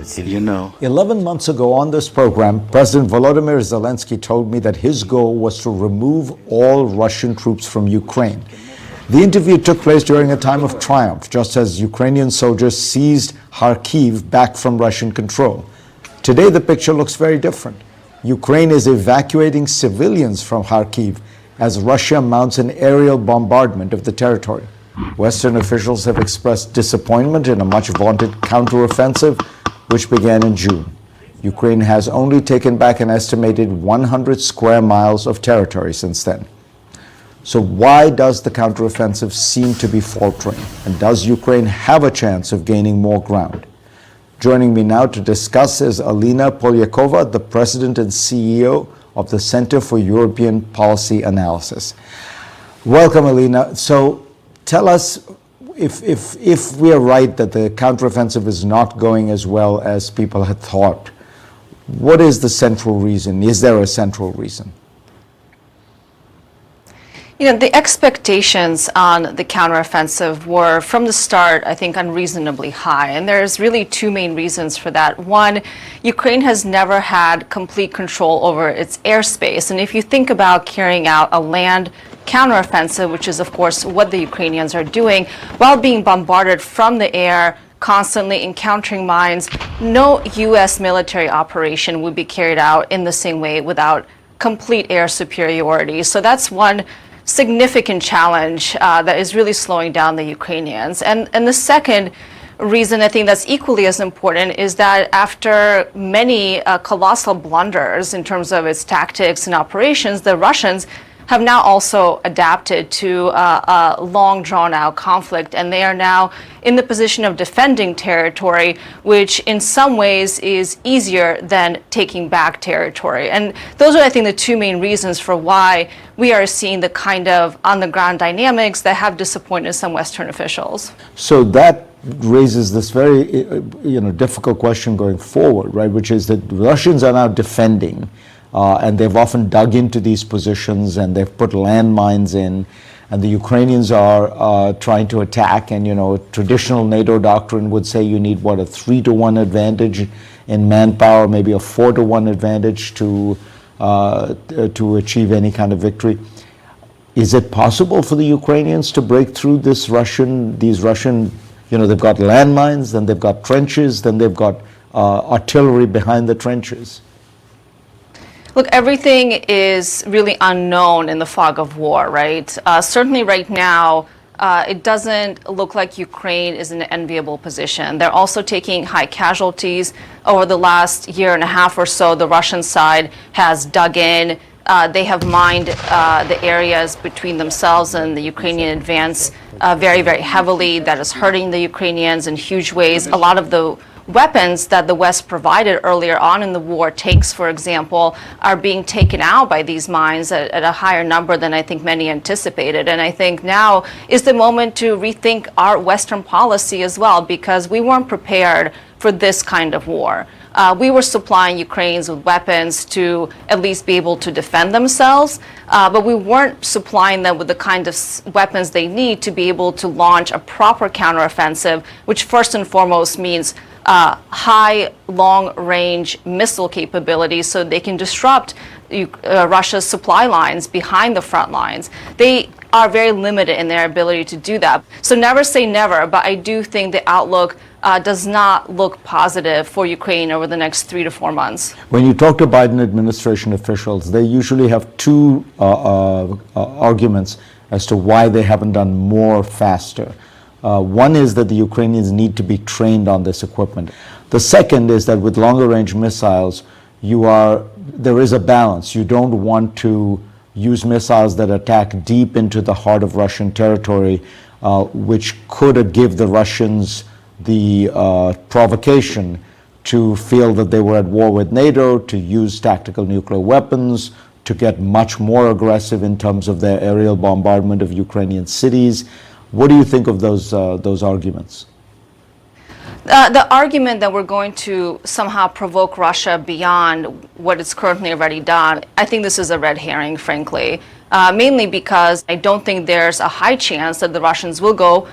You know. 11 months ago on this program, President Volodymyr Zelensky told me that his goal was to remove all Russian troops from Ukraine. The interview took place during a time of triumph, just as Ukrainian soldiers seized Kharkiv back from Russian control. Today, the picture looks very different. Ukraine is evacuating civilians from Kharkiv as Russia mounts an aerial bombardment of the territory. Western officials have expressed disappointment in a much-vaunted counteroffensive which began in June. Ukraine has only taken back an estimated 100 square miles of territory since then. So why does the counteroffensive seem to be faltering? And does Ukraine have a chance of gaining more ground? Joining me now to discuss is Alina Polyakova, the president and CEO of the Center for European Policy Analysis. Welcome, Alina. So tell us, if we are right that the counteroffensive is not going as well as people had thought, what is the central reason? Is there a central reason? You know, the expectations on the counteroffensive were, from the start, I think, unreasonably high. And there's really two main reasons for that. One, Ukraine has never had complete control over its airspace. And if you think about carrying out a land counteroffensive, which is, of course, what the Ukrainians are doing, while being bombarded from the air, constantly encountering mines, no U.S. military operation would be carried out in the same way without complete air superiority. So that's one significant challenge that is really slowing down the Ukrainians. And the second reason I think that's equally as important is that after many colossal blunders in terms of its tactics and operations, the Russians have now also adapted to a long drawn-out conflict, and they are now in the position of defending territory, which in some ways is easier than taking back territory. And those are, I think, the two main reasons for why we are seeing the kind of on-the-ground dynamics that have disappointed some Western officials. So that raises this very difficult question going forward, right? Which is that the Russians are now defending. And they've often dug into these positions and they've put landmines in, and the Ukrainians are trying to attack. And, traditional NATO doctrine would say you need, a 3-to-1 advantage in manpower, maybe a 4-to-1 advantage to achieve any kind of victory. Is it possible for the Ukrainians to break through these Russian, they've got landmines, then they've got trenches, then they've got artillery behind the trenches? Look, everything is really unknown in the fog of war, right? Certainly right now, it doesn't look like Ukraine is in an enviable position. They're also taking high casualties. Over the last year and a half or so, the Russian side has dug in. They have mined the areas between themselves and the Ukrainian advance very, very heavily. That is hurting the Ukrainians in huge ways. A lot of the weapons that the West provided earlier on in the war, tanks, for example, are being taken out by these mines at a higher number than I think many anticipated. And I think now is the moment to rethink our Western policy as well, because we weren't prepared for this kind of war. We were supplying Ukrainians with weapons to at least be able to defend themselves, but we weren't supplying them with the kind of weapons they need to be able to launch a proper counteroffensive, which first and foremost means high, long-range missile capabilities so they can disrupt Russia's supply lines behind the front lines. They are very limited in their ability to do that. So never say never, but I do think the outlook does not look positive for Ukraine over the next 3 to 4 months. When you talk to Biden administration officials, they usually have two arguments as to why they haven't done more faster. One is that the Ukrainians need to be trained on this equipment. The second is that with longer range missiles, there is a balance. You don't want to use missiles that attack deep into the heart of Russian territory, which could give the Russians the provocation to feel that they were at war with NATO, to use tactical nuclear weapons, to get much more aggressive in terms of their aerial bombardment of Ukrainian cities. What do you think of those arguments? The argument that we're going to somehow provoke Russia beyond what it's currently already done, I think this is a red herring, frankly. Mainly because I don't think there's a high chance that the Russians will go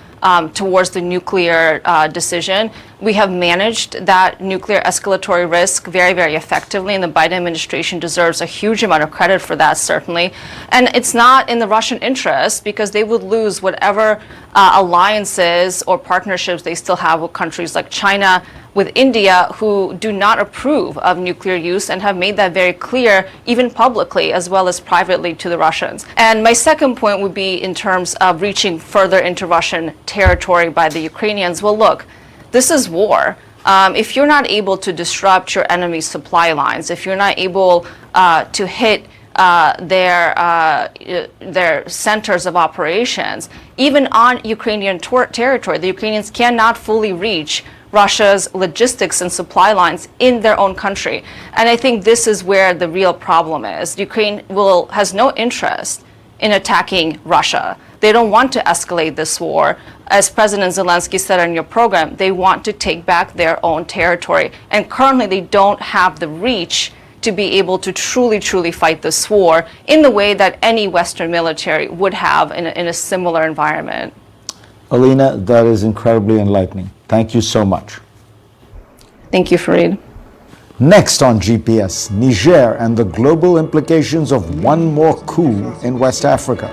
towards the nuclear decision. We have managed that nuclear escalatory risk very, very effectively, and the Biden administration deserves a huge amount of credit for that, certainly. And it's not in the Russian interest, because they would lose whatever alliances or partnerships they still have with countries like China, with India, who do not approve of nuclear use and have made that very clear, even publicly as well as privately, to the Russians. And my second point would be in terms of reaching further into Russian territory by the Ukrainians. Well, look, this is war. If you're not able to disrupt your enemy's supply lines, if you're not able to hit their centers of operations, even on Ukrainian territory, the Ukrainians cannot fully reach Russia's logistics and supply lines in their own country. And I think this is where the real problem is. Ukraine has no interest in attacking Russia. They don't want to escalate this war. As President Zelensky said on your program, they want to take back their own territory. And currently they don't have the reach to be able to truly fight this war in the way that any Western military would have in a similar environment. Alina, that is incredibly enlightening. Thank you so much. Thank you, Fareed. Next on GPS, Niger and the global implications of one more coup in West Africa.